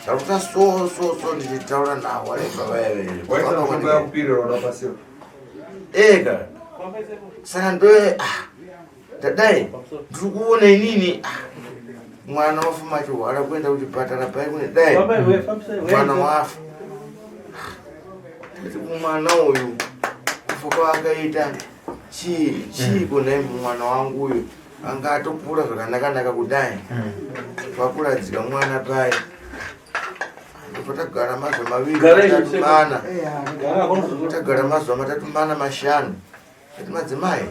Taruta so nditaura nawo Walemba wewe. Ega. Saka ndoe tadai ndikuone nini mwana wafu macho wala kwenda kuchipatala pale kune dai mwana wafu mwana uyu kufuka akaita chi kune mwana wangu uyu anga atopura zvakanaka kudai kwakuradzika mwana pale ndopatagara mazuva maviri mana tagara mazuva matatu mana mashanu ati madzimai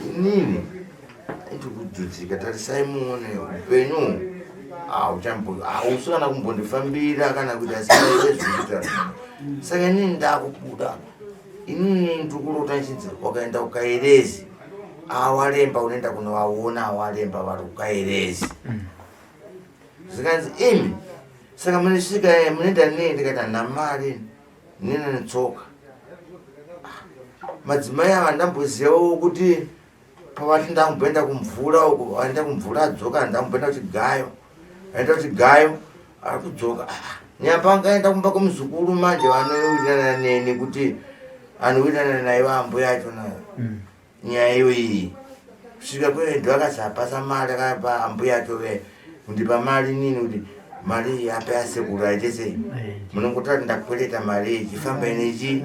inini ndikudzudzika tarisai muone upenyu hausi kana kumbondifambira kana kuti asiaezvita saka inini ndakubuda inini ndikurota nchinzi wakaenda kukairezi Walemba unoenda kunovaona Walemba vari kukairezi zikanzi imi saka munosvika munoenda nei ndikati namari nina netsoka madzimai ava ndambozivawo kuti pavati ndamboenda kumvura uko vaenda kumvura adzoka ndamboenda kuchigayo aenda kuchigayo ari kudzoka nyamba angaenda kumba kwemuzukuru manje vanowirirana neni kuti anowirirana naye vambuya yacho nayo nyaya iyoiyi kusvika kwedu akazapasa mari akapa ambuya yacho kundipa mari nini kuti mari yape yasekuru aite sei munongotati ndakwereta mari ichifamba inechi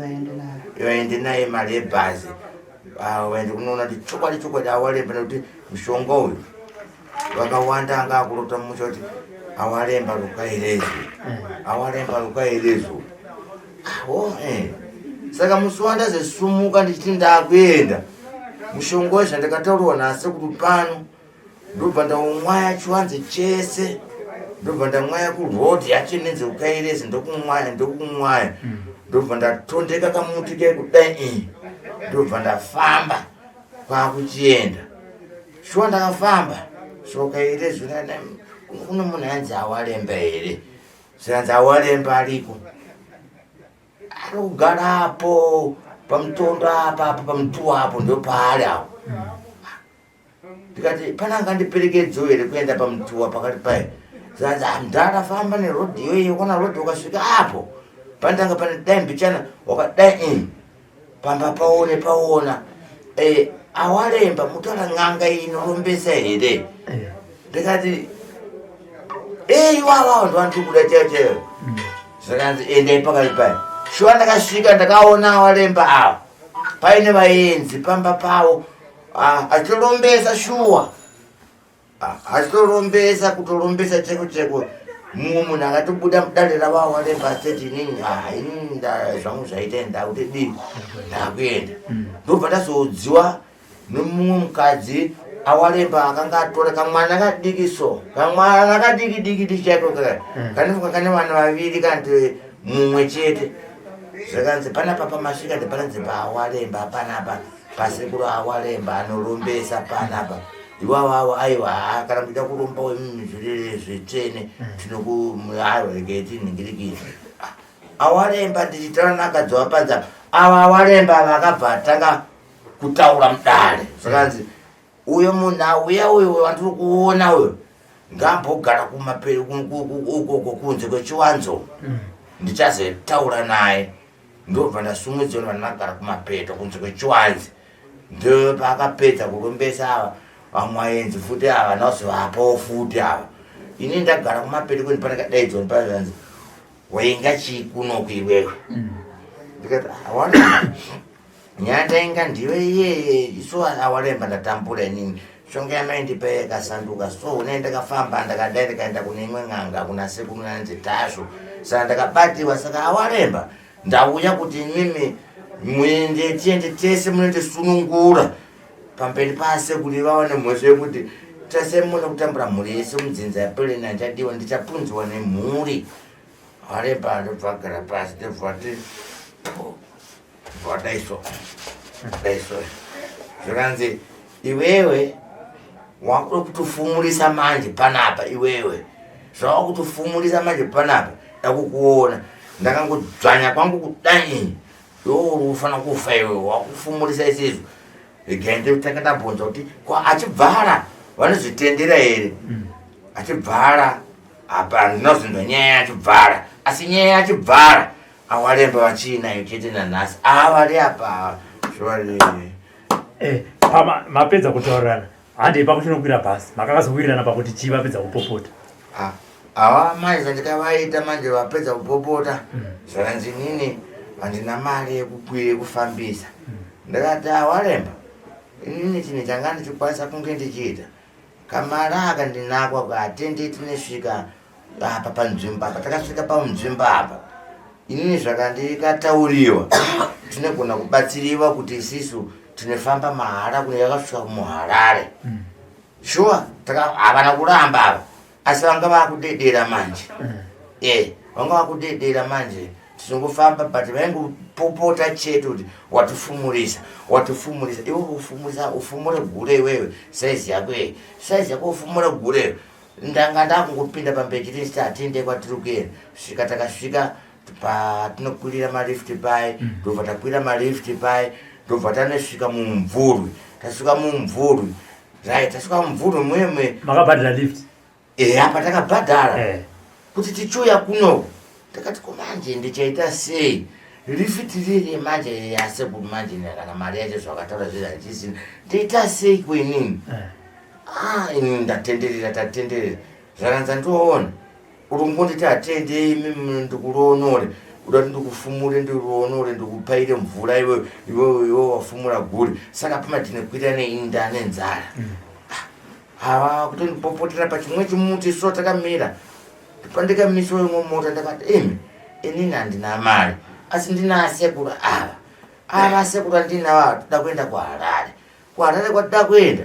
vaende naye mari yebhazi vaende kunoona kuti chokwadi Walemba nekuti mushonga uyu vakawanda anga akurota musha kuti Walemba lukairezo saka musi wandazesumuka ndichiti ndakuenda mushonga wezva ndakataurwa nasekuru pano ndobva ndaumwaya chiwanze chese ndobva ndamwaya kurodi yachinenze ukairezi ndokumwaya ndobva ndatondeka kamuti kekudai ndobva ndafamba kwakuchienda shuwa ndakafamba sokairezi kuno munhu anzi Walemba here zikanzi Walemba ariko ari kugarapo pamutondo apapo pamutuwa apo ndopaari apo ndikati pananga ndiperekedzo here kuenda pamutuwa pakati pai zikanzi ndakafamba nerodhi iyoiyo kona rodhi ukasvika apo pandanga pane dai mbichana wakadai pamba paona Walemba mutaura n'anga inorombesa here ndikati iwawa ndovandirikuda chaiwo zikanzi endai pakati pai shuwa ndakasvika ndakaona Walemba avo paine vaenzi pamba pavo achitorombesa shuwa achitorombesa kutorombesa cheko mumwe munhu akatobuda mudare ravo Walemba aseti inini zvangu zvaita ndakuti dii ndakuenda ndobva ndazodziwa nemumwe mukadzi Walemba akanga atora kamwana kadikiso kamwana kadiki chako kanifuka kane vana vaviri kanti mumwe chete zvakanzi panapa pamasvika ndipananzi Walemba panapa pasekuru Walemba anorombesa panapa iwavavo aiwa kana kuita kuromba wemuzvirere zvitsvene tinokuaiwareketi ningirikiti Walemba ndichitaura nakadzi wapanza Walemba vakabva tanga kutaura mudare zvakanzi uyo munhu auya uyo wandiri kuona uyo ngambogara kumaperi ukoko kunze kwechiwanzo ndichazotaura naye ndobva ndasumudzira vanhu vagara kumapeto kunze kwechiwanzi ndopakapedza kurombesa ava vamwaenzi futi ava nazovapawo futi ava ini ndagara kumapeto kwendi panakadaidzwa ndipanzanzi wainga chii kunoku iwewe ndikati nyaya ndainga ndiwe iyeye isu Walemba ndatambura inini shonga yamaindipa yakasanduka so une ndakafamba ndakadai ndikaenda kune imwe n'anga kuna sekuru nanzi Tasvu saka ndakabatiwa saka Walemba ndauya kuti mimi muende tiende tese munoende sunungura pamberi pasekuru vaone mhosva yekuti tese mune kutambura mhuri yese mudzinza yapelena ndichadiwa ndichapunzwa nemhuri Walemba ndobvagara pasi ndobvati daiso zvakanzi iwewe wakuda kutofumurisa manje panapa iwewe zvawakutofumurisa manje panapa ndakukuona ndakangodzvanya kwangu kudai ufanira kufa iwewe wakufumurisa isizvo gende takandabvunza kuti achibvara vanozvitendera here achibvara apa ndinozindo nyaya yachibvara asi nyaya yachibvara awalemba vachina ichete nanhasi avari apa zvori mapedza kutaurirana handei pakuchinokwira bhasi makakazowirirana pakuti chii vapedza kupopota ava manje zvandikavaita manje vapedza kupopota zvakanzi nini handina mari yekufambisa ndakati awalemba inini chinhu changa ndichikwanisa kunge ndichiita kamari akandinakwa kuatendi tinesvika apa panzvimbo apa takasvika pamunzvimbo apa inini zvakandikatauriwa tinogona kubatsiriwa kuti isisu tinofamba mahara kune yakasvika kumuharare sure havana kuramba ava asi vanga vakudedera manje vanga vakudedera manje tinongofamba but vaingopopota chete kuti watifumurisa iwe ufumurisa ufumure gure iwewe saizi yako iyi saizi yako ufumure gure ndanga ndakungopinda pamberi chiti atinde kwatiri kuenda svika takasvika patinokwirira marift pai ndobva takwira marift pai ndobva tanosvika mumvurwi tasvika mumvurwi right tasvika mumvurwi mwemwe makabhadhara lift apa takabhadhara kuti tichuya kuno takati komanje ndichaita sei rifiti riri manje yasekuru manje kana mari yacho zvakataura zvezvachisina ndoita sei kwenini ini ndatenderera tatenderera zvakanza ndoona uri ngonditi atendei mimi ndikuronore kuda kuti ndikufumure ndironore ndikupaire mvura iwe wafumura guri saka pamatinokwira neinda nenzara hava kutondipopotera pachimwe chimuti so takamira pandikamiswa imwe mota ndakati inini handina mari asi ndina asekuru ava asekuru andinava toda kuenda kuharare kwatida kuenda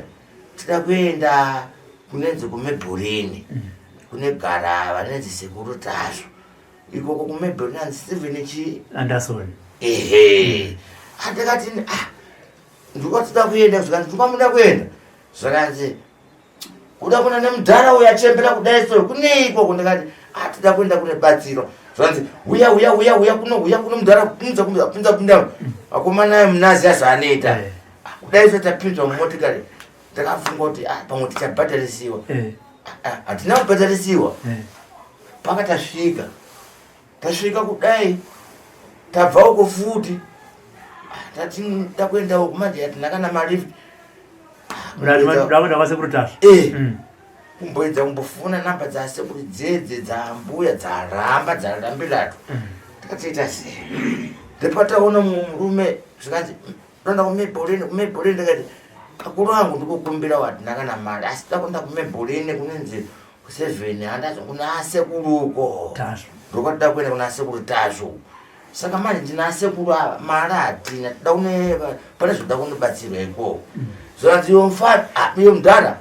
tida kuenda kunenzi kumebhurini kune garava nenzi sekuru Tasvu ikoko kumebhurini hanzi Stephen Anderson andakati ndikatida kuenda zvakanzi ndikwamunda kuenda zvakanzi kuda kuna nemudhara uya achembera kudai so kuneiko ndakati tida kuenda kune batsiro zvanzi uya kuno mudhara pinza akomana munazi azvaanoita kudai so tapinzwa mumotikari takafunga kuti pamwe tichabhadharisiwa hatina kubhadharisiwa paka tasvika kudai tabva uko futi tati takuenda uko manje hatina kana marift ndakwenda kwasekuru Tasvu kumboedza kumbofuna namba dzasekuru dzedze dzambuya dzarambiratu takatoita sei ndepataona murume zvikanzi ndoenda kumebhurini ndakati kakuru angu ndikukumbira wati ndakana mari asi takuenda kumebhurini kunenzi ku7 handazo kuna asekuruko ndokatida kuenda kuna asekuru Tasvu saka manje ndina asekuru ava mari hatina tida pane zvoda kundibatsirwa ikoko zvanzi iyo mudhara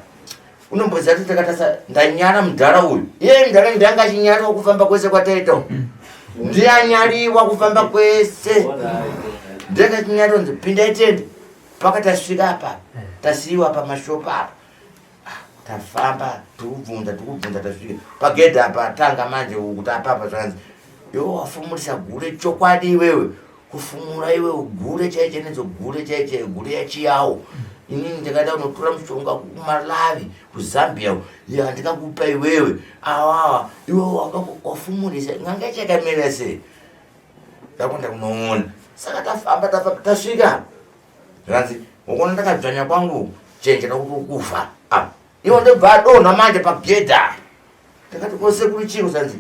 unomboziva kuti takatasa ndanyara mudhara uyu ndanga achinyariwa kufamba kwese kwataita ndiyanyariwa kufamba kwese ndakachinyariwa nzi pindai tende paka tasvika apa tasiyiwa pamashopu apa tafamba tikubvunza tasvika pagedhi apa tanga manje kuti apapa zvakanzi iwe wafumurisa gure chokwadi iwewe kufumura iwewe gure chaiche nedzogure chaiche gure yachiyawo inini ndakada unotora mushonga kumalavi kuzambia handikakupa iwewe awawa iwe wafumurisa nganga chakamira sei ndakwenda kunoona saka tafamba tasvika zvanzi ukona ndakadzvanya kwangu chenjera kuti ukufa iwo ndobva adonha manje pagedha ndakati kosekuru chiro zvanzi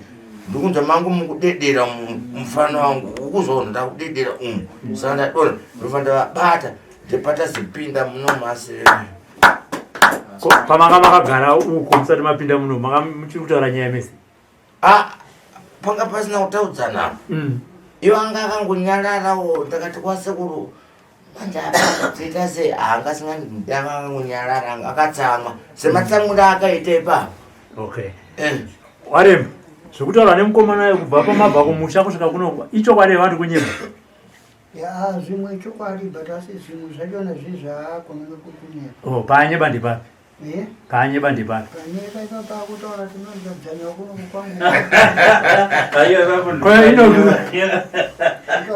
ndikunzwa mangu mukudedera mufano wangu ukuzoona ndakudedera saka ndadonha ndofa ndavabata ndepatazipinda muno masi pamanga makagara uko musati mapinda muno manga muchiri kutaura nyaya mese panga pasina kutaudzana iwo anga akangonyararawo ndakati kwasekuru manje apatoita sei angasingandangangonyarara akatsamwa sematsamwira akaita ipapo Walemba zvokutaura nemukomana kubva pamabva kumusha kusvika kuno ichokwadi vantu kunyemba zvimwe chokwadi but asi zvimwe zvachona zvizvakoneka kukunyemba paanyeba ndipapi paanyeba ndipapi panyeba ipapa kutaura tinozadzanya kuno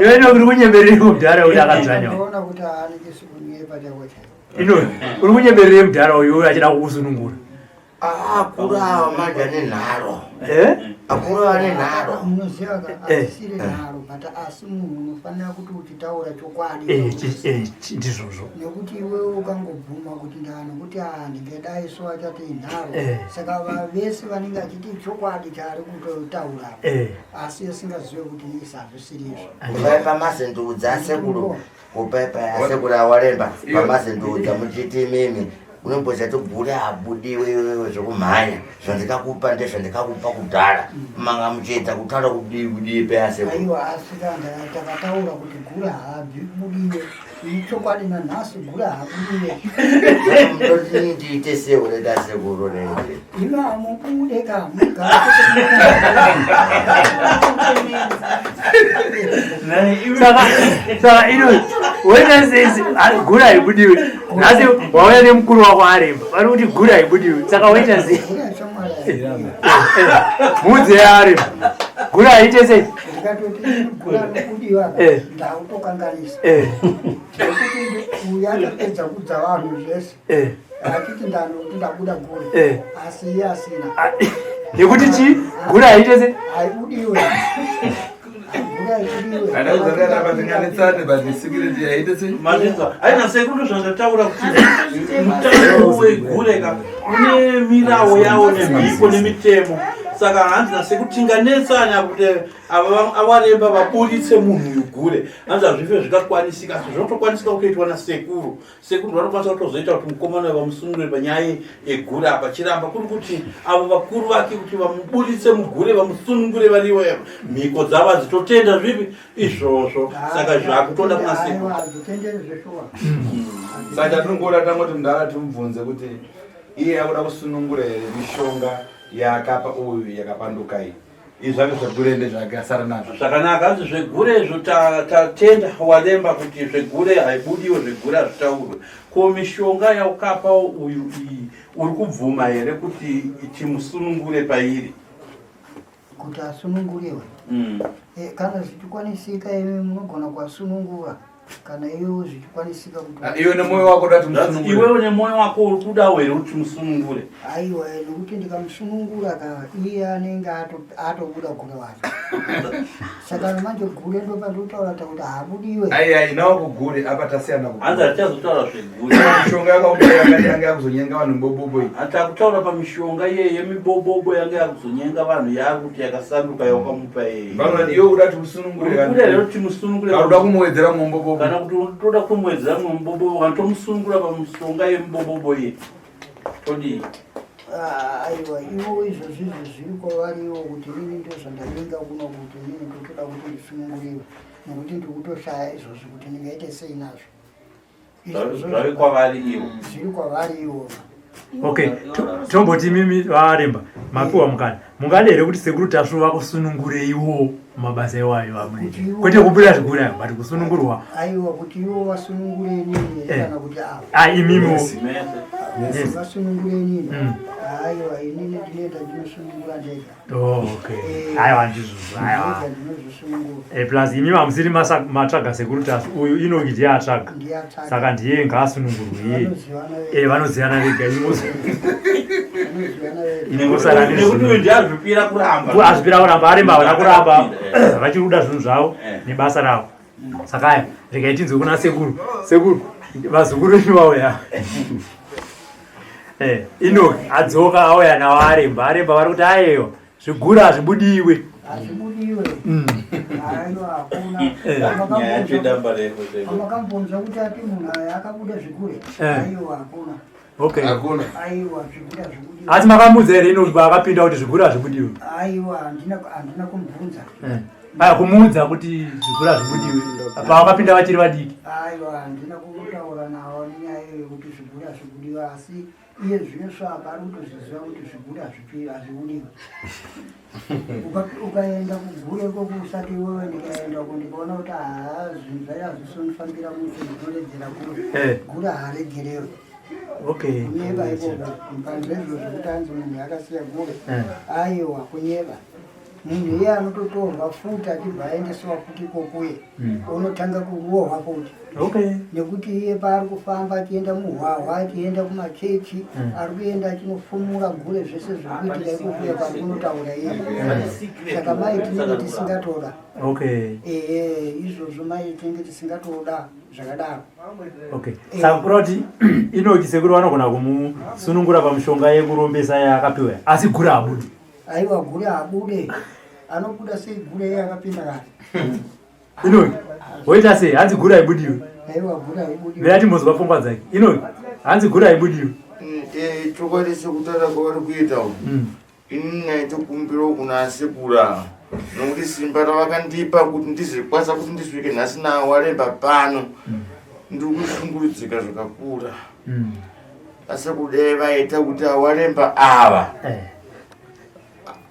iwe inokuri kunyembereri mudhara uyu akadzanya ona kuti aanikisi kunyeba chako chaiko ino uri kunyembereri mudhara uyu achida kukusunungura Akura majani naro. Akura ane naro. Unoziva asiri naro but asi munhu unofanira kuti uchitaura chokwadi. Ndizvozvo. Nekuti iwe ukangobvuma kuti nekuti ndingadai so achati naro. Saka vese vanenge achiti chokwadi chaari kutotaura. Asi asingazive kuti isazvisiri izvo. Kupaipa mazendudza asekuru. Kupaipa asekuru awalemba pamazendudza muchiti mimi. Unomboza togura abudiwe zvokumhanya zvandikakupa ndezvandikakupa kudhara manga muchiedza kutaura kudii pease aiwa asikanda takataura kuti gura habvi budiwe ichokwadi nanhasi gura habudiwe ndoti ndiite seureda sekuru rei ino amubude saka ino wena sesi gura haibudiwe nhasi wauya nemukuru wako aremba vari kuti gura haibudiwe saka waita sei mudze yaremba gura haite sei ndikatoti gura nokudiwa ndautokanganisa uya atapedza kudza vanhu zvese achiti ndanoti ndabuda gura asi iye asina nekuti chi gura haite sei haibudiwe aina sekundo zvandataura kuti mutaro wegureka une mirawo yawo nemhiko nemitemo saka hanzi nasekutinganetsanya kuti awaremba vabuditse munhu yugure hanzi hazvife zvikakwanisika zvinotokwanisika kutoitwa nasekuru vanokwanisa kutozoita kuti mukomana vamusungure panyaya yegure apa chiramba kuri kuti avo vakuru vake kuti vamubuditse mugure vamusungure variwo mhiko dzavo adzitotenda zvipi izvozvo saka zvakutoda kuna sekuru saka tinongoda tangoti mudara timubvunze kuti iye akuda kusunungura mishonga yakapa uyu yakapanduka iyi izvi zvake zvegure ndezvake asara nazvo zvakanaka hanzi zvegure izvo tatenda Walemba kuti zvegure haibudiwe zvegure hazvitaurwe ko mishonga yaukapa uyu iyi uri kubvuma here kuti timusunungure pairi kuti asununguriwe kana zvichikwanisika imi munogona kuasunungura kana iwe zvichikwanisika kuti iwe nemwoyo wako dati musunungure iwewe nemwoyo wako uri kudawo here kuti musunungure aiwa nekuti ndikamusunungura iye anenge atobuda gure wacho saka manje gure ndopandinotaura kuti habudiwe aiai nawo kugure apa tasiyana hanzi hatichazotaura zvegure mishonga yakaudai yange yakuzonyenga vanhu mibobobo iyi hatakutaura pamishonga iye yemibobobo yange yakuzonyenga vanhu yaari kuti yakasanduka yaukamupa yeye vanoti iwe udati musunungure kuti musunungure uda kumuwedzera mumbobobo kana kuti toda kumwedzera mumbobobo kana tomusungura pamishonga yemibobobo ye todii aiwa ivo izvozvizvo zviri kwavariwo kuti nini ndozvandalinga kuno kuti nini ndotoda kuti ndisununguriwe nekuti ndikutoshaya izvozvo kuti ndingaite sei nazvo zvave kwavari ivo zviri kwavari ivo okay tomboti mimi Walemba mapiwa mukana mungade here kuti sekuru Tasvu vakusunungure iwo mabasa iwayo amwe kwete kubuda zvigura but kusunungurwa aiwa kuti iwo vasunungure nini kana kuti imimi vasunungure nini aiwa inini ndinoita ndinosunungura ndega okay aiwa ndizvo aiwa plus imi vamusiri matsvaga sekuru Tasvu uyu inoki ndiye atsvaga saka ndiye ngaasunungurwe iye vanozivana vega nekuti ndiazvipira kuramba Walemba havana kuramba vachiri kuda zvinhu zvavo nebasa ravo saka regai tinzwe kuna sekuru vazukuru venyu vauya inoki adzoka auya naWalemba vari kuti aiwa zvigura hazvibudiwe nyaya yacho idamba reko amakambonza kuti ati munhu aya akabuda zvigure aiwa hakuna okay hakuna aiwa zvigura zvibudiwe asi makamudza here inoki akapinda kuti zvigura hazvibudiwe aiwa handina kumubvunza kumudza kuti zvigura zvibudiwe pavakapinda vachiri vadiki aiwa handina kutaura navo nenyaya yekuti zvigura zvibudiwe asi iye zvesvo apari kutozviziva kuti zvigura hazvibudiwe ukaenda kugureko kusati iwewe ndikaenda ndikaona kuti zvinhu zvaya hazvisonifambira musi ndinoredzera gura haregerewe kunyeba ipopo panzvezvo zvekuti hanzi munhu akasiya gure aiwa kunyeba munhu iye anototorwa futi achibva aendeswa futi kokuye unotanga kurohwa futi nekuti iye paari kufamba achienda muhwahwa achienda kumachechi ari kuenda achinofumura gure zvese zviri kuitika ikokuye pari kunotaura iye saka mai tinenge tisingatoda izvozvo mai tinenge tisingatoda zvakadaro saka kuroti Inoki sekuru vanogona kumusunungura pamushonga yekurombesa yaakapiwa asi gure habude. Aiwa gure habude anobuda sei gure yakapinda kare Inoki woita sei hanzi gure haibudiwe. Aiwa gure haibudiwe ndati muzwa pfungwa dzake Inoki hanzi gure haibudiwe. Chokwadi sekutara kwavari kuita uku ini naitokumbira kuna sekura nokuti simba ravakandipa kuti ndizikwanisa kuti ndisvike nhasi nawo Walemba pano ndiri kushungurudzika zvakakura asi kudai vaita kuti Walemba ava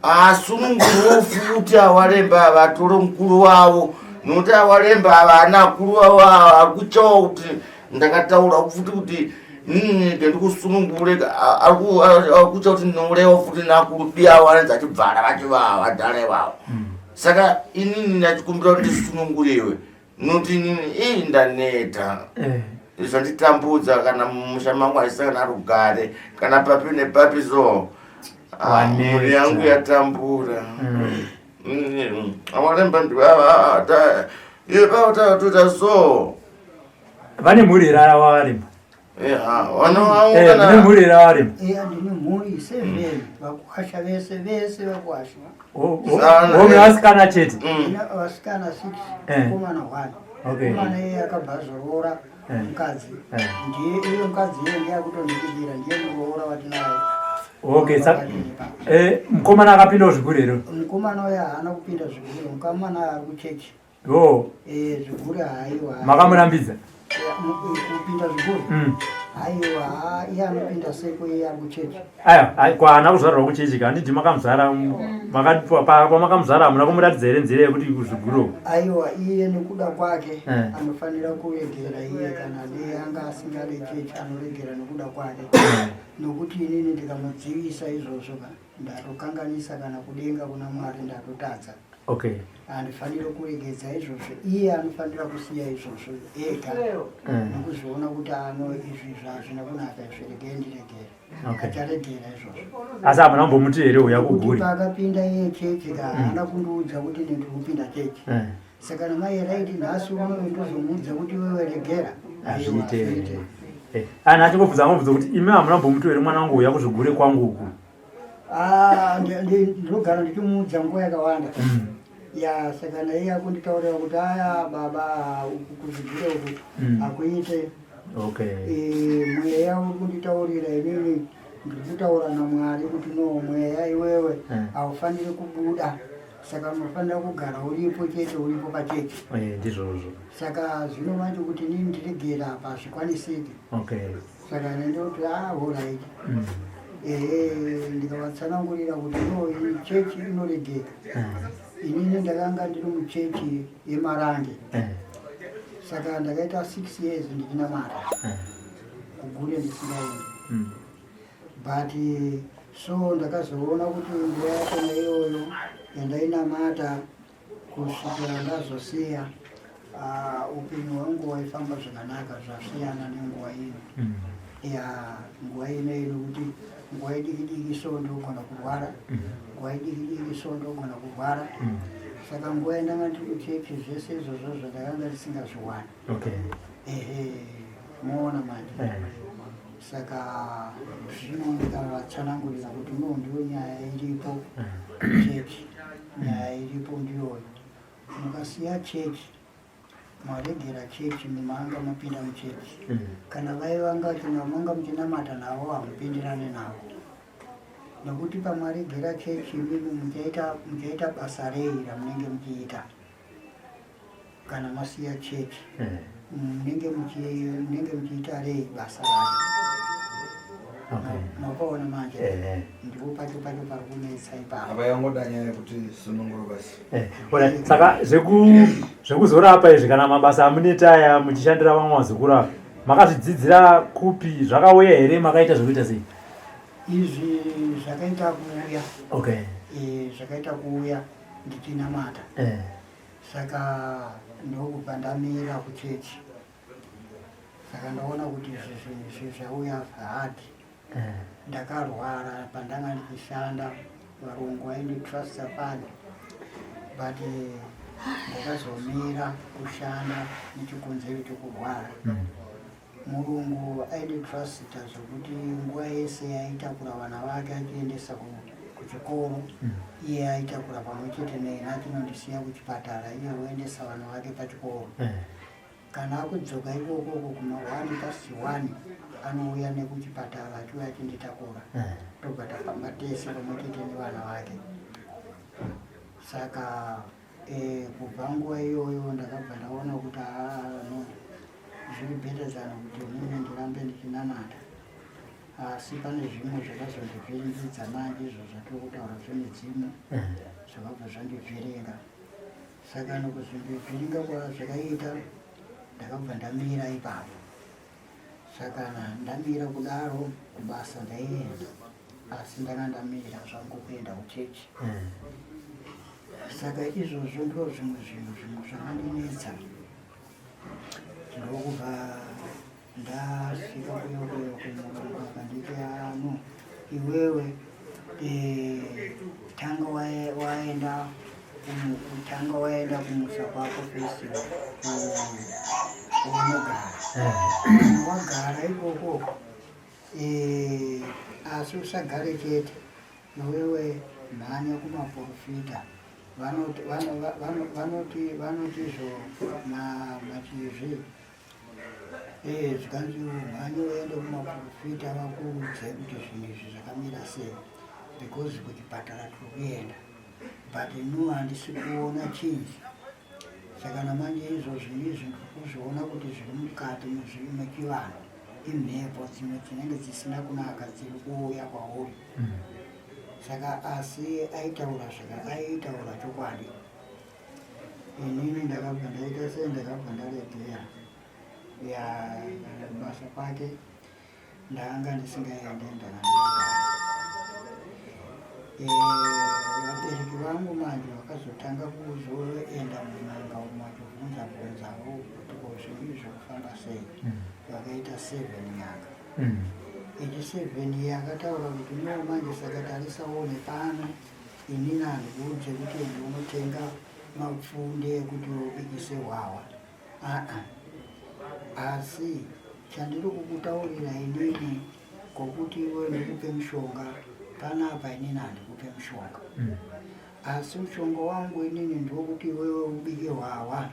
asununguruwo futi Walemba ava atore mukuru wavo nokuti Walemba ava ana akuru wavo akuchawo kuti ndakataura futi kuti ndikusunungure akucha kuti norewo futi nakuru biya wanza achibvara vachivava vadhare vavo saka inini ndachikumbira kuti ndisununguriwe nokuti inini ndaneta zvanditambudza kana musha mangu aisangana rugare kana papi nepapi so mhuri yangu yatambura Walemba ndivavatoita so vane mhuri here Walemba. Ndine mhuri here Walemba. Ndine mhuri 7 vakuasha vese vakuasha vome vasikana chete vasikana 6 komana 1 komana iye akabva azorora mukadzi ndiye iyo mukadzi iye ndiye akutondikidira ndiye muroora watinaye saka mukomana akapinda zvigure here. mukomana uyo haana kupinda zvigure mukomana ari kuchechi zvigure haiwa makamurambidza kupinda zvigure haiwa iye anopinda seko iye ari kuchechi kwaana kuzvarwa kuchechi kanditi makamuzara pamakamuzara hamuna kumuratidza here nzira yekuti kuzviguro. Aiwa iye nekuda kwake anofanira kuregera iye kana anga asingade chechi anoregera nekuda kwake nokuti inini ndikamudzivisa izvozvo ndatokanganisa kana kudenga kuna Mwari ndatotadza handifaniri kuregedza izvozvo iye anofanira kusiya izvozvo ega nokuzviona kuti ano izvi zvazvina kunaka izviregei ndiregere acharegera izvozvo asi hamuna kumbomuti here uya kuguri pakapinda iye chechi haana kundiudza kuti ndiri kupinda chechi saka namai raiti nhasi unoyo ndozomuudza kuti weweregera azviite ana achingobvunza angobvunza kuti imi hamuna kumbomuti here mwana wangu uya kuzvigure kwangu uku. Ndinogara ndichimuudza nguva yakawanda saka naiye akunditaurira kuti aya baba kuzvigure uku akuite mweya uri kunditaurira inini ndiri kutaura naMwari kuti no mweya iwewe haufaniri kubuda saka unofanira kugara uripo chete uripo pachechi ndizvozvo saka zvino manje kuti nini ndiregera apa hazvikwanisiki saka nendoti alright ndikavatsanangurira kuti no chechi inoregeka inini ndakanga ndiri muchechi yeMarange saka ndakaita 6 years ndichinamata kugure ndisingaendi but so ndakazoona kuti nguva yakona iyoyo yandainamata kusvikira ndazosiya upenyu hwangu waifamba zvakanaka zvasiyana nenguva ino nguva ino nokuti nguva idiki so ndogona kurwara nguva idiki so ndogona kurwara saka nguva yandanga ndiri kuchechi zvese izvozvo zvandakanga ndisingazviwani moona manje saka zvino ndikavatsanangurira kuti no ndiyo nyaya iripo chechi nyaya iripo ndiyoyo mukasiya chechi mwaregera chechi mumanga mapinda muchechi kana vaivanga kana manga muchinamata navo hamupindirane navo nokuti pamwaregera chechi mimi muchaita basa rei ramunenge muchiita kana masiya chechi munenge muchiita rei basa racho makaona manje ndipo pacho pari kunetsa ipapo apa yangoda nyaya yekuti sununguro basi saka zvekuzorapa izvi kana mabasa amunoita aya muchishandira vamwe vazukuru ava makazvidzidzira kupi zvakauya here makaita zvekuita sei izvi zvakaita kuuya okay zvakaita kuuya ndichinamata saka ndokupandamira kuchechi saka ndaona kuti izvi zvauya hadi ndakarwara pandanga ndichishanda varungu vainditrasta pani but ndakazomira kushanda nechikonzero chekurwara murungu aiditrasta zvokuti nguva yese aitakura vana vake achiendesa kuchikoro iye aitakura pamwe chete neni achinondisiya kuchipatara iye oendesa vana vake pachikoro kana akudzoka ikokoko kuma1:01 anouya nekuchipatara achiuya achinditakura tobva tafamba tese pamwe chete nevana vake saka kubva nguva iyoyo ndakabva ndaona kuti zviri bhetezana kuti inini ndirambe ndichinamata asi pane zvimwe zvakazondivhiringidza manje izvo zvatiri kutaura zvemidzimu zvakabva zvandivhiringa saka nokuzondivhiringa kwazvakaita ndakabva ndamira ipapo saka ndamira kudaro kubasa ndaienda asi ndanga ndamira zvangu kuenda kuchechi saka izvozvo ndo zvimwe zvinhu zvakandinetsa ndokubva ndasvika kuyokuyo kumurungu akanditi ano iwewe tanga waenda kumusa kwako fesi unogara wagara ikoko asi usagare chete iwewe mhanya kumaprofita vanotizvo machizvi zvikanzi mhanya uende kumaprofita vakuudze kuti zvinhu izvi zvakamira sei because kuchipatara tiri kuenda but inu handisi kuona chinji saka namanje izvozvo izvi ndikuzviona kuti zviri mukati mechivanhu imhepo dzimwe dzinenge dzisina kunaka dziri kuuya kwauri saka asi aitaura chokwadi inini ndakabva ndaita sei ndakabva ndaregera basa kwake ndanga ndisingaende ndakandagara vabereki vangu manje vakazotanga kuzoenda munanga umachibvunza-bvunzawo kuti zvinhu zvokufamba sei vakaita 7 nyanga ichi 7 yakataura kuti no manje saka tarisawo nepano inini handikuudze kuti ende unotenga mapfunde ekuti ubikise hwawa asi chandiri kukutaurira inini kokuti iwe ndikupe mushonga panapa inini handikupe mushonga asi mushonga wangu inini ndokuti iwewe ubike hwawa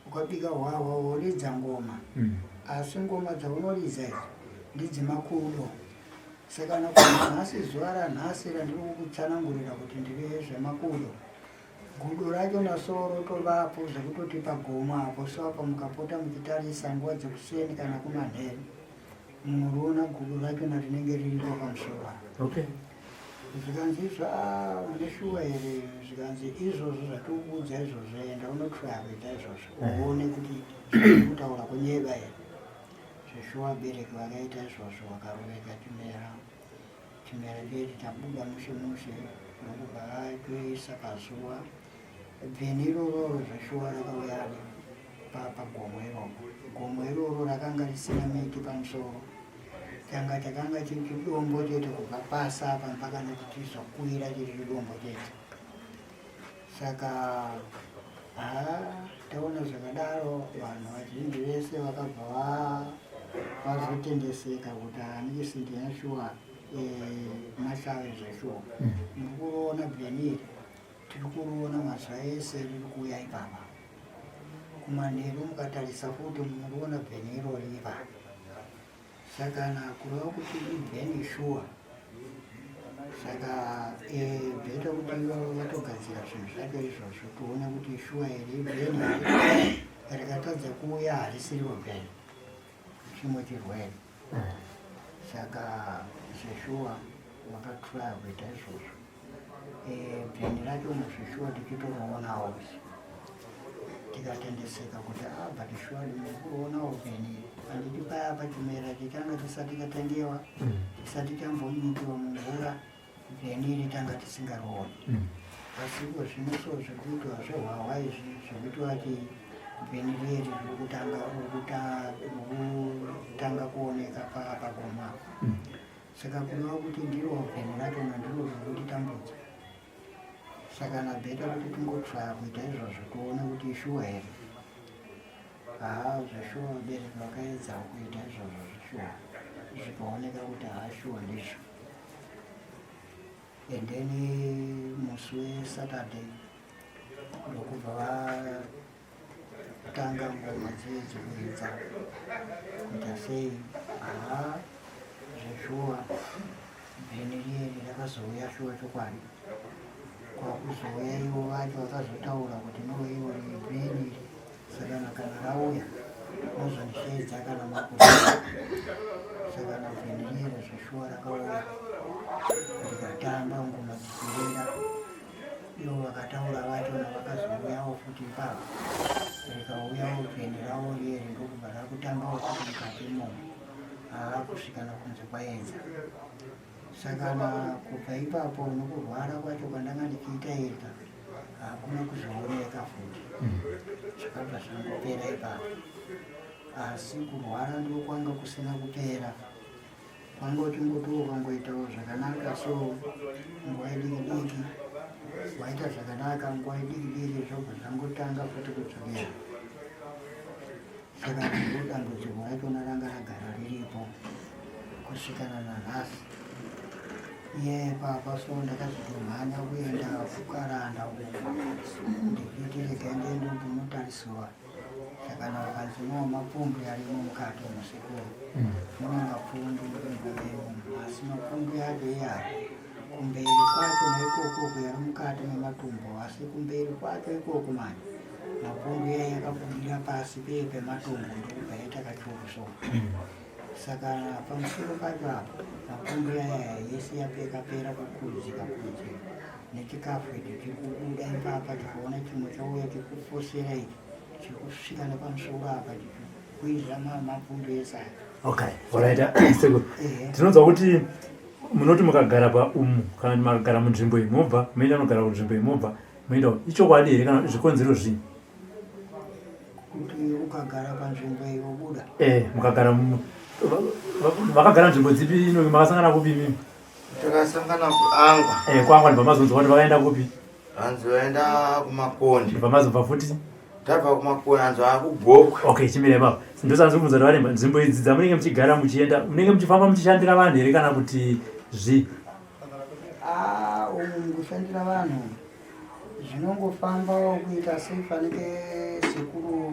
ukabika hwawa woridza ngoma asi ngoma dzaunoridza idzi ndidzimakudo saka nhasi zuva ranhasi randiri kukutsanangurira kuti ndiri zvemakudo gudo racho nasoro tovapo zvekutoti pagoma apo soapa mukapota muchitarisa nguva dzekuseni kana kumanheri munoriona gudo racho narinenge riripo pamusoro zvikanzi izvo neshuwa here zvikanzi izvozvo zvatikuudza izvozvo enda unotrya kuita izvozvo uone kuti kutaura kunyeba here zveshuwa bereki vakaita izvozvo vakaroveka chimera cheti tabuda mushe nokubva toisa pazuva bveni iroro zveshuwa rakauya pagomo iroro gomo iroro rakanga risina miti pamusoro chakanga chiri chidombo chete kubva pasi apa mpaka nekuti tizokwira chiri chidombo chete saka taona zvakadaro vanhu vazhinji vese vakabva vazotendeseka kuti hanisi ndinashuwa mashave zveshuwa ndikuroona bveniri tiri kuroona mazuva ese riri kuuya ipapa kumanheru mukatarisa futi munoriona bveniro riva saka nakureva kuti ibheni shuwa saka bheta kuti vatogadzira zvinhu zvacho izvozvo toona kuti shuwa iri ibheni rikatadza kuuya harisiriwo bheni chimwe chirwere saka zveshuwa vakatraya kuita izvozvo bheni racho muzveshuwa tichitoroonawo tikatendeseka kuti but shuwa rimurikuronawo bheni handiti paya pachimera tichanga tisati tatengewa tisati tambonyikiwa mumvura bheni ritanga tisingarooni Asiko zvinoso zvekuitwa zvehwahwa izvi zvekuitwa vhenireri zvekutanga kuoneka pagoma. Saka kunova kuti ndiro vheni ratona ndiro zvirikutitambudza. Saka nabheta kuti tingotsvaya kuita izvozvo kuona kuti ishuwa here. Zveshuwa ubereki vakaedza kuita izvozvo zveshuwa zvikaoneka kuti haashuwa ndizvo. And then musi weSaturday ndokubva vatanga ngoma dzekuedza kuita sei zveshuwa bheni riyeri rakazouya shuwa chokwadi. Kwakuzouya ivo vacho vakazotaura kuti noivo bheni saka kana rauya mozondishaidza kana makusa. Saka na bheni riyeri zveshuwa rakauya rikatamba ngoma dzichirera. Ivo vakataura vacho navakazouyawo futi ipapo rikauyawo bheni ravo riyeri ndokubva rakutambawo futi mukati imomo kusvikana kunze kwaedza. Saka kubva ipapo nokurwara kwacho kwandanga ndichiita ega hakuna kuzooneka futi. Zvakabva zvangopera ipapo. Asi kurwara ndiko kwanga kusina kupera. Kwangoti ngotiwo kwangoitawo zvakanaka so nguva idiki waita zvakanaka nguva idiki zvobva zvangotanga futi kudzokera. Saka ndodambudziko rachona ranga ragara riripo kusvikana nanhasi. Iye papa so ndakazotomhanya kuenda kukaranda ndikiti rekaende ndonotarisiwa. Saka vakazinowa mapumbi arimo mukati musikuru munonga pfumbi asi mapumbi acho iyayo kumberi kwacho naikoko kuyari mukati mematumbo asi kumberi kwacho ikoko mani mapumbi aya yakabudira pasi pematumbo ndokubva yaita kachokusoma. Saka pamusoro pacho apo mapumbi aya yese yapera kukurudzika nechikafu ichi chirikubuda ipapa tikaona chimwe chauya chikufosera ichi chikusvika nepamusoro apa chikukwirira mapumbi ese aya. Okay, alright. Tinonzwa kuti munoti mukagara paumu kana makagara munzvimbo imobva muenda munogara kunzvimbo imobva muenda ichokwadi here kana zvikonzero zvii? Kuti ukagara panzvimbo iyobuda mukagara vakagara nzvimbo dzipi ino makasangana kupi mimi? Takasangana kuangwa. Kuangwa ndibva mazonzwa kuti vakaenda kupi? Vanzi vaenda kumakonde. Ndibva mazobva futi? Tabva kumakonde vanzi vakugokwe. Okay, chimire baba. Ndosanzwa kubvunza kuti Walemba nzvimbo idzi dzamunenge muchigara muchienda munenge muchifamba muchishandira vanhu here kana kuti zvii? Kushandira vanhu zvinongofamba kuita sefanike sekuru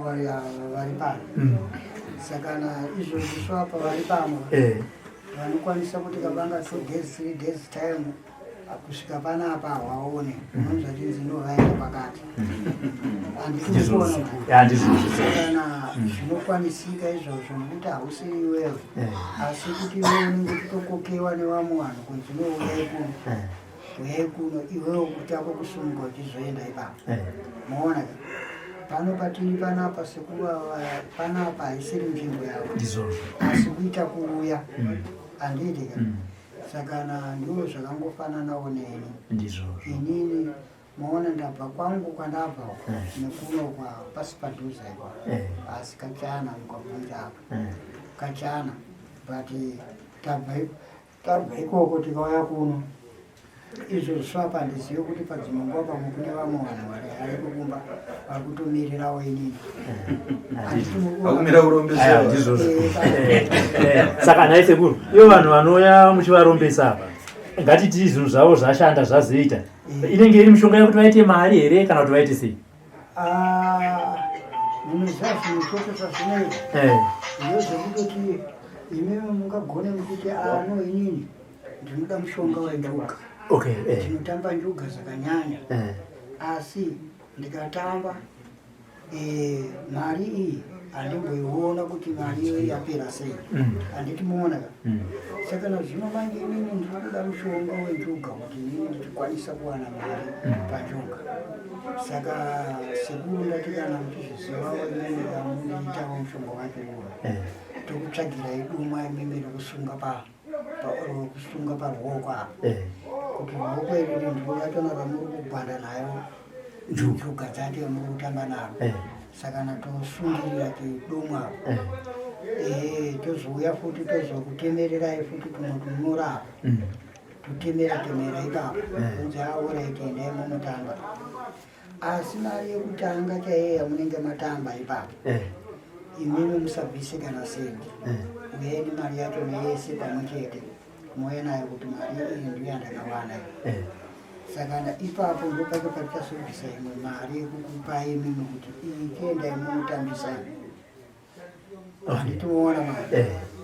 vari pano. Saka izvozvo svapa vari pano vanokwanisa kuti kabanga 2 days 3 days time kusvika panapa waone unonzva chinzi ndinovaenda pakati andisana zvinokwanisika izvozvo nokuti hausiri iwewe asi kuti iwe unenge uchitokokewa nevamwe vanhu kunzi uyai kuno iwewe kutako kusununga uchizoenda ipapo. Maona pano patiri panapa sekuva panapa haisiri nzvimbo yavo asi kuita kuuya handiti ka. Saka ndiwo zvakangofananawo neni inini maona ndabva kwangu kwandabva nekuno pasi padhuze ipa asi kachana mukabvunza apa kachana but tabva ikoko tikauya kuno izvo svapa ndizive kuti padzimangwa pamwe kune vamwe vanhu vari kukumba vari kutomirirawo inini vakumira kurombesa. Saka NaTateguru ivo vanhu vanouya muchivarombesa apa ngatiti zvinhu zvavo zvashanda zvazoita inenge iri mishonga yekuti vaite mari here kana kuti vaite sei? Munoziva zvinhu zvose zvazvinoita ndozvekutoti imimi mungagone mukuti no inini ndinoda mushonga wenjuga. Ndinotamba njuga zvakanyanya asi ndikatamba mari iyi handimboiona kuti mari iyo yapera sei handiti muona ka. Saka nazvino manje inini ndinoda mushonga wenjuga kuti inini ndichikwanisa kuwana mari panjuga. Saka sekuru ndati kana muchizvizivawo imimi kamundiitawo mushonga wacho uwo tokutsvagira idumwa imimi rekusunga paruoko apa kuti bhuku iri ndinoratonaka muri kugwanda nayo njuga dzati muri kutamba naro saka natosungirira tidomwa tozouya futi tozokutemererai futi tunorapa tutemera ipapo kunzi auraiti endai munotamba asi mari yekutanga chaiyo yamunenge matamba ipapo imimi musabvise kana sendi uyeni mari yacho neyese pamwe chete mouya nayo kuti mari iyi ndiyo yandakawana saka ipapo ndopake patichasubvisa imwe mari yekukupai imimi kuti iyi chiendai munotambisai nditoona mari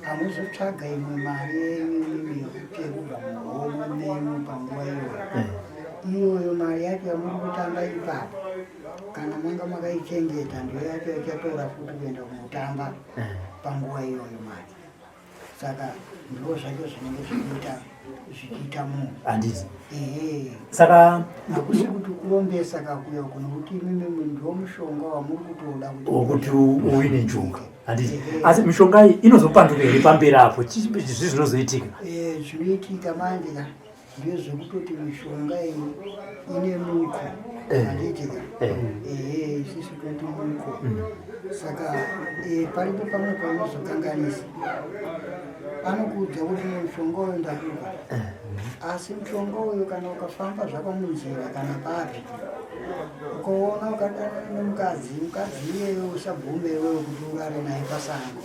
hamuzotsvaga imwe mari yenyu yekutekuga muhomwe menyu panguva iyoyo mari yacho yamuri kutamba ipapo kana manga makaichengeta ndiyo yacho yachatora futi kuenda kunotamba panguva iyoyo mari saka ndiro zvacho zvinenge zvichiita munhu handiti saka hakusi kuti kurombesa kakuya kuno kuti imimi ndiwo mushonga wamuri kutoda kuti uine njuga handiti asi mishonga iyi inozopanduka here pamberi apo zvii zvinozoitika zvinoitika manje ndiyo zvekutoti mishonga iyi ine muko handitika isisi toti muko saka paripo pamwe paunozokanganisa anokuudza kuti mushonga uyu ndakupa asi mushonga uyu kana ukafamba zvakamunzira kana papi ukaona ukadana nemukadzi iyeyo usabvume wewe kuti urare naye pasango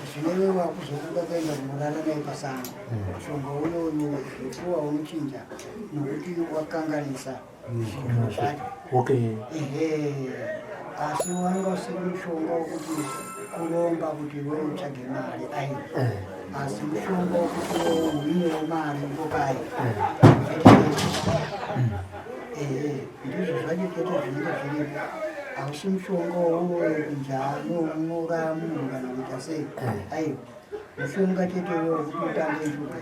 zvine wewe wakuzokuda kuenda kunorara naye pasango mushonga uyoyo zvekuwa unochinja nokuti wakanganisa zvinhu zvacho asi wanga usiri mushonga wokuti kuromba kuti wewe utsvage mari aiyo asi mushonga wokuti uhinewo mari mbokai ndizvo zvacho chete zvinenge zviripo hausi mushonga wowoyo kunjano unora munhu kana kuita sei aiyo mushonga chete wewe kuti utambe njuga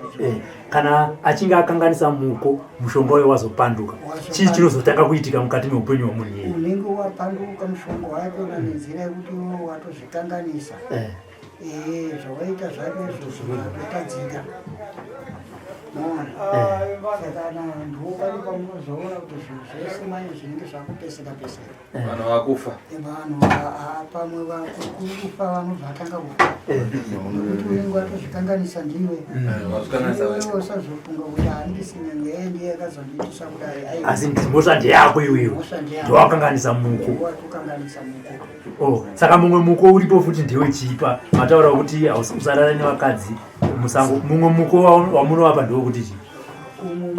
kana achinge akanganisa muko mushonga uyo wazopanduka chii chinozotanga kuitika mukati meupenyu hwemunhu iyeye unenge wapanduka mushonga wacho nanenzira yekuti wewe watozvikanganisa zvawaita zvacho izvozvo zvatotadzika sakana ndopari pamunozoona kuti zvinhu zvese manje zvinenge zvakupeseka vanhu vakufa vanhu pamwe kufa vanhu zvatanga kufa kuti unenge watozvikanganisa ndiwe usazofunga kuti handisine nyaya ndiye yakazondiitisa kudai asi mhosva ndeyako iweyo ndowakanganisa muko saka mumwe muko uripo futi ndewe chipa mataura kuti usarara nevakadzi musango mumwe muko wamunovapa ndewekuti chii umwe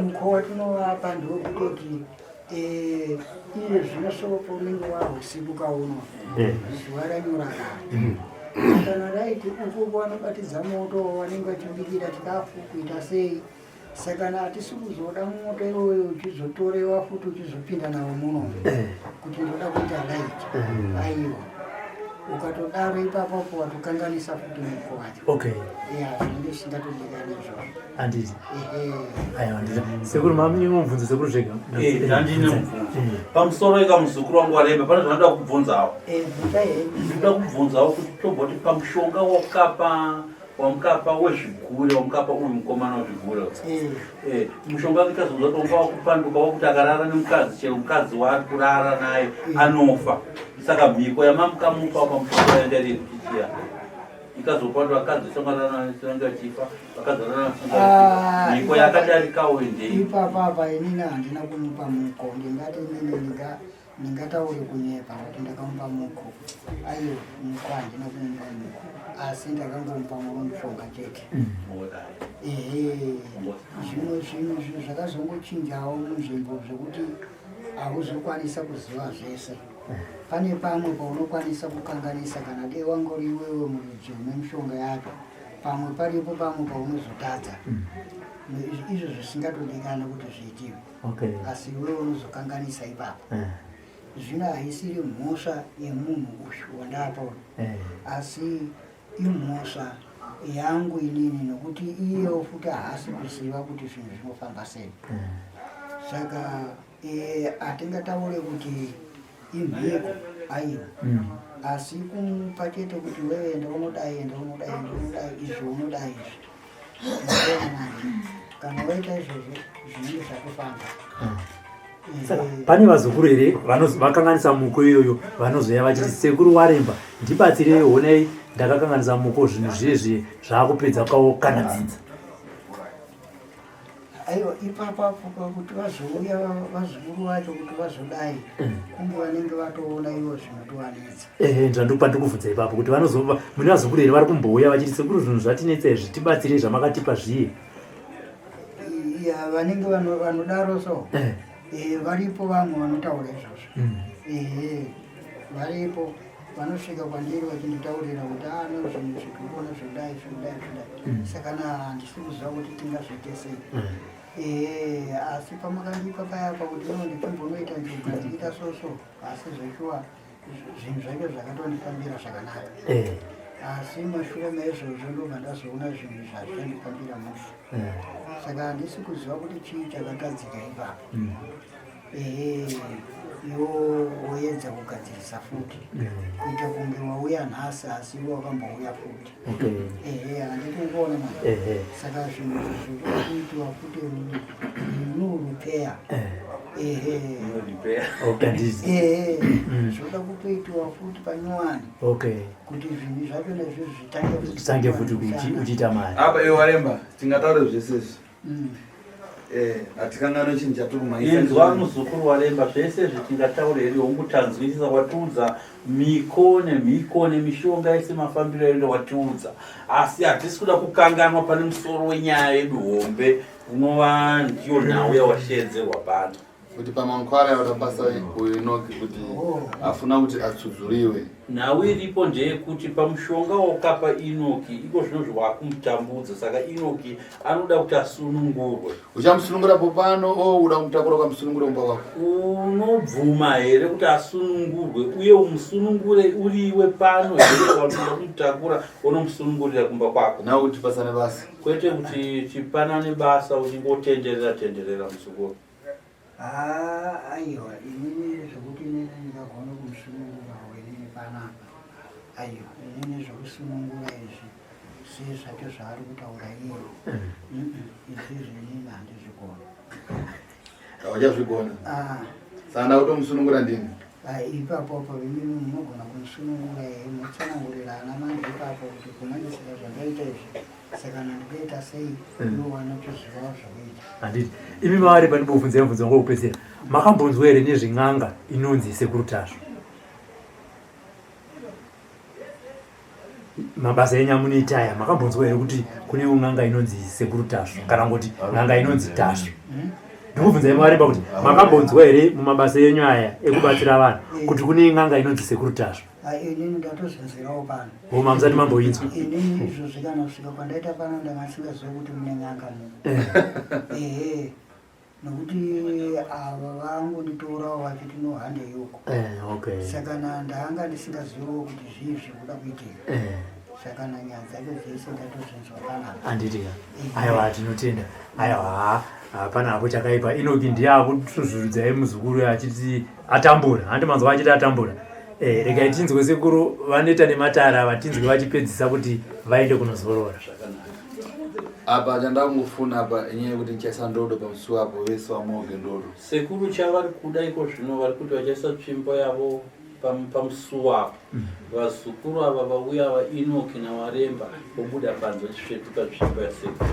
muko watinovapa ndewekutoti iye zvinosopo unenge wahusibuka uno zuva ranyura kare kana raiti ukuko vanobatidza moto vanenge vachibikira chikafu kuita sei saka hatisi kuzoda moto iwoyo uchizotorewa futi uchizopinda nawo muno kuti ndoda kuita raiti aiwa ukatodaro ipapapo watokanganisa futi muko wacho zvinenge zvisingatodikani izvozvo handiti sekuru mami mubvunzo sekuru zvega handine mubvunzo pamusoro ikamuzukuru wangu Walemba pane zvanoda kubvunzawo ndoda kubvunzawo kuti tobvoti pamushonga wamukapa wezvigure wamukapa uyu mukomana wezvigure mushonga kuitazonza tonga wakupanduka wakuti akarara nemukadzi chero mukadzi waari kurara naye anofa saka mhiko yamamukamupa pamushonga yanga iri kuchichiya ikazopanda vakadzi sangana sinanga chifa vakadzana mhiko yakadarikawo ndei ipapapa inini handina kumupa muko ndingati inini ndingataure kunyepa kuti ndakamupa muko aiyo muko handina kumupa muko asi ndakangomupa mushonga chete zvimwe zvakazongochinjawo munzvimbo zvekuti hauzokwanisa kuziva zvese pane pamwe paunokwanisa kukanganisa kana dei wangori iwewe murudzi unemushonga yacho pamwe paripo pamwe paunozotadza izvo zvisingatodikana kuti zviitiwe asi iwewe unozokanganisa ipapo zvino haisiri mhosva yemunhu uyu wandapaona asi imhosva yangu inini nokuti iyewo futi haasi kuziva kuti zvinhu zvinofamba sei saka hatingataure kuti imhiko aiwa asi kumupa chete kuti wewe enda unodai izvo unodai izvi kana waita izvozvo zvinenge zvakufamba. Saka pane vazukuru here vakanganisa muko iyoyo vanozoya vachiti sekuru Walemba ndibatsirei, honai ndakakanganisa muko zvinhu zvezve zvakupedza kwawo kana dzidza. Aiwa ipapapo kuti vazouya vazukuru vacho kuti vazodai kunge vanenge vatoona ivo zvinotowanetsa. Ndandopa ndikubvunza ipapo kuti vanozova mune vazukuru here vari kumbouya vachiti sekuru zvinhu zvatinetsa izvi tibatsirei zvamakatipa zviye. Vanenge vanodaro so varipo vamwe vanotaura izvozvo. Varipo vanosvika kwandiri vachinditaurira kuti no zvinhu zvirikuona zvodai zvodai zvodai. Saka handisi kuziva kuti tingazviite sei. Asi pamakandipa payapa kuti ndichimbonoita ndikazviita so asi zveshuwa zvinhu zvacho zvakatondipambira zvakanaka. Asi mashure maizvozvo ndobva ndazoona zvinhu zvazvichandipambira mufu. Saka handisi kuziva kuti chii chakagadzika ipapo. Iwo woedza kugadzirisa futi kuita kunge wauya nhasi asi iwo wakambouya futi. Handikuona mwana. Saka zvinhu zvirikuitwa futi zvoda kutoitwa futi panyowani kuti zvinhu zvacho nezvo zvitange futi uchiita mari. Apa iwe Walemba tingataure zvesezvi. Atikangano chinhu chatukumaisa. Inzwa muzukuru Walemba zvese zvitingataure here wongutanzwisisa watiudza miko nemhiko nemishonga yese mafambiro edu watiudza. Asi hatisi kuda kukanganwa pane musoro wenyaya yedu hombe unova ndiyo nhau yawashedzerwa pano. Kuti pamankwara vatapasa uyu Enoki kuti afuna kuti atsudzuriwe. Nhau iripo ndeyekuti pamushonga wakapa Enoki iko zvinhu zvakumutambudza, saka Enoki anoda kuti asunungurwe. Uchamusunungura popano uda kumutakura ukamusunungura kumba kwako? Unobvuma here kuti asunungurwe uye umusunungure uriwe pano here wanoda kumutakura unomusunungurira kumba kwako? Nawe kuti pasane basa. Kwete kuti chipanane basa uchingotenderera musukuru. Aiwa inini zvokuti inini ndingagona kumusunungura wenini panapa. Aiwa inini zvokusunungura izvi sezvacho zvaari kutaura iye izvizvi inini handizvigona. Hauchazvigona? Saka kutomusunungura ndini? Ipapo inini munogona kumusunungura mutsanangurira ana mai ipapo kuti kumanyisira zvandaita izvi saka ndingaita sei iwo vanotozivawo zvakaita. Handiti imi mavari pandibobvunza mubvunzo ngokupedzera makambonzwa here nezven'anga inonzi sekuru Tasvu? Mabasa enyu amunoita aya makambonzwa here kuti kune n'anga inonzi sekuru Tasvu kana kuti n'anga inonzi Tasvu? Ndikubvunza imi Walemba kuti makambonzwa here mumabasa enyu aya ekubatsira vanhu kuti kune n'anga inonzi sekuru Tasvu? Inini ndatozvinzirawo pano. Homa musati mamboinzwa? Inini izvozvi kana kusvika pandaita pano ndangasingaziva kuti mune n'anga nokuti ava vangonditorawo vachiti nohande yoko. Saka ndanga ndisingazivawo kuti zvii zvikuda kuitika. Saka nyaya dzacho dzese ndatozvinzwa panapa. Handitika aiwa tinotenda. Aiwa hapana apo chakaipa. Enoki ndiye akutuzvurudzai muzukuru achiti atambura. Handimanzwa achiti atambura. Regai tinzwe sekuru vanoita nematara vatinzwe vachipedzisa kuti vaende kunozorora. Apa chandangofuna apa inyaya yekuti ndichaisa ndodo pamusuwo apo vese vamoge ndodo. Sekuru chavari kuda iko zvino vari kuti vachaisa tsvimbo yavo pamusuwo apo. Vazukuru ava vauya vaEnoki naWalemba vobuda panze vachisvetuka tsvimbo yasekuru.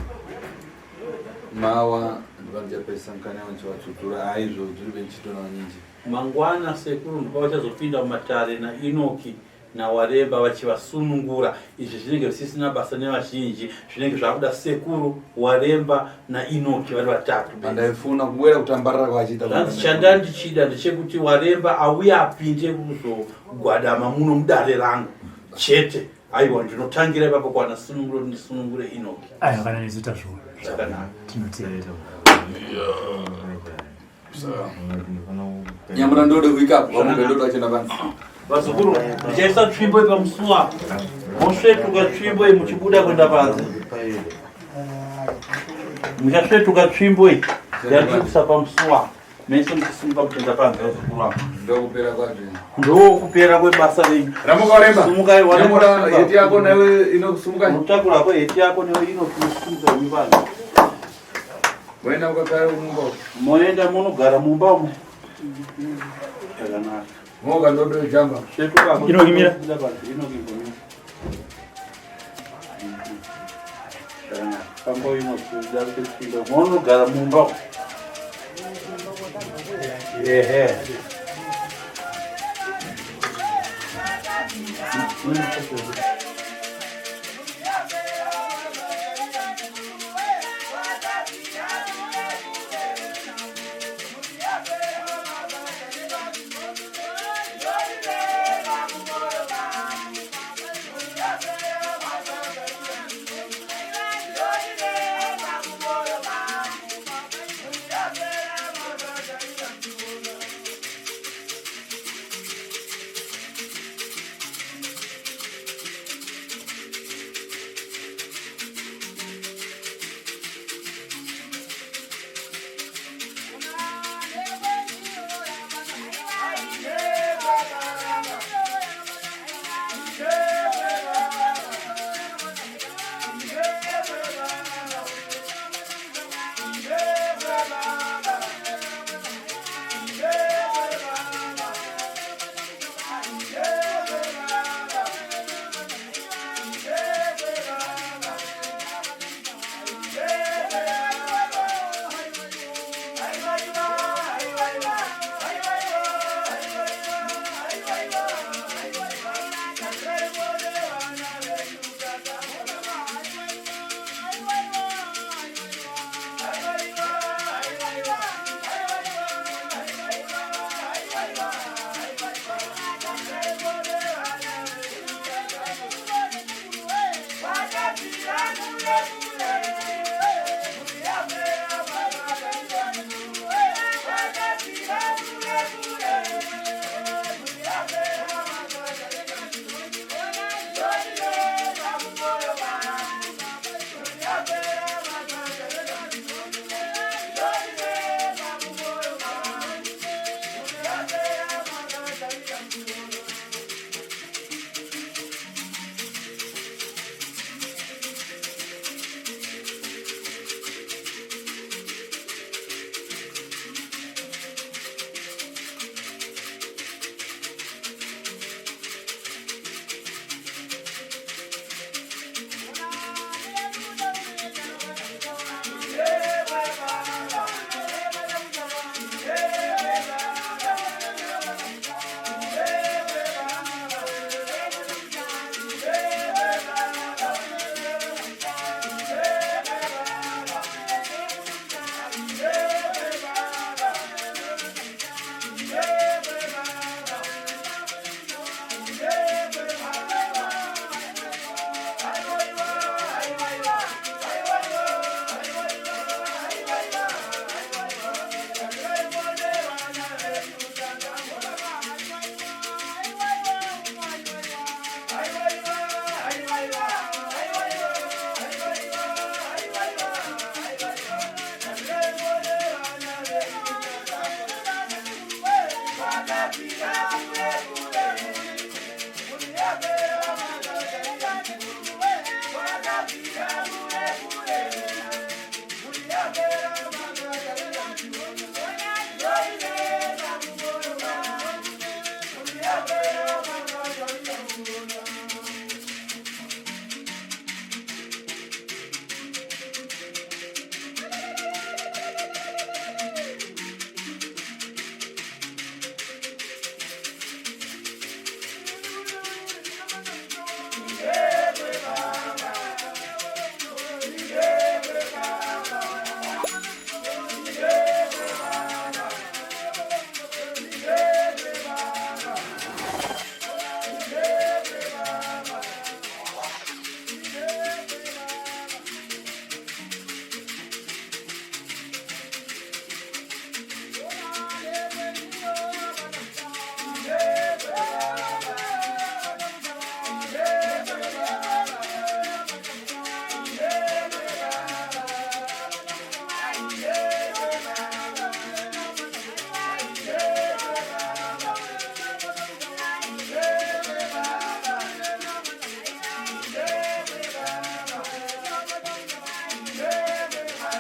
Mawa ndivandichapesa mukana vanchivatsudzura aizvo dziri venchitona vanyinji. Mangwana sekuru ndipo vachazopinda mumatare naEnoki naWalemba vachivasunungura. Izvi zvinenge zvisisina basa nevazhinji, zvinenge zvakuda sekuru, Walemba naEnoki vari vatatu. Ndaifuna kubwera kutambarara kwachiita. Chanda ndichida ndechekuti Walemba auye apinde kuzogwadama muno mudare rangu chete. Aiwa ndinotangira ipapo kwana sununguro ndisunungure Enoki. Aiwa kana nezita zvo. Zvakanaka. Tinotenda. Nyamura ndodo kuikapo vamuge ndodo vachenda pansi. Vazukuru ndichaisa tsvimbo pamusuwo apo. Mosvetuka tsvimbo iyi muchibuda kuenda panze. Muchasvetuka tsvimbo iyi yatikuisa pamusuwo apo. Mese muchisunga kuenda panze vazukuru apo. Ndokupera kwazvo. Ndokupera kwebasa renyu. Ramuka Walemba. Sumukai Walemba. Heti yako nawe inokusumukai. Mutakura kweheti yako nawe inokusunga nyumbani. Wenda ukagara mumba. Moenda munogara mumba umu. Yakanaka. Moga ndodo jamba. Inogimira. Inogimira. Kambo inokuda kuti munogara mumba. Ehe.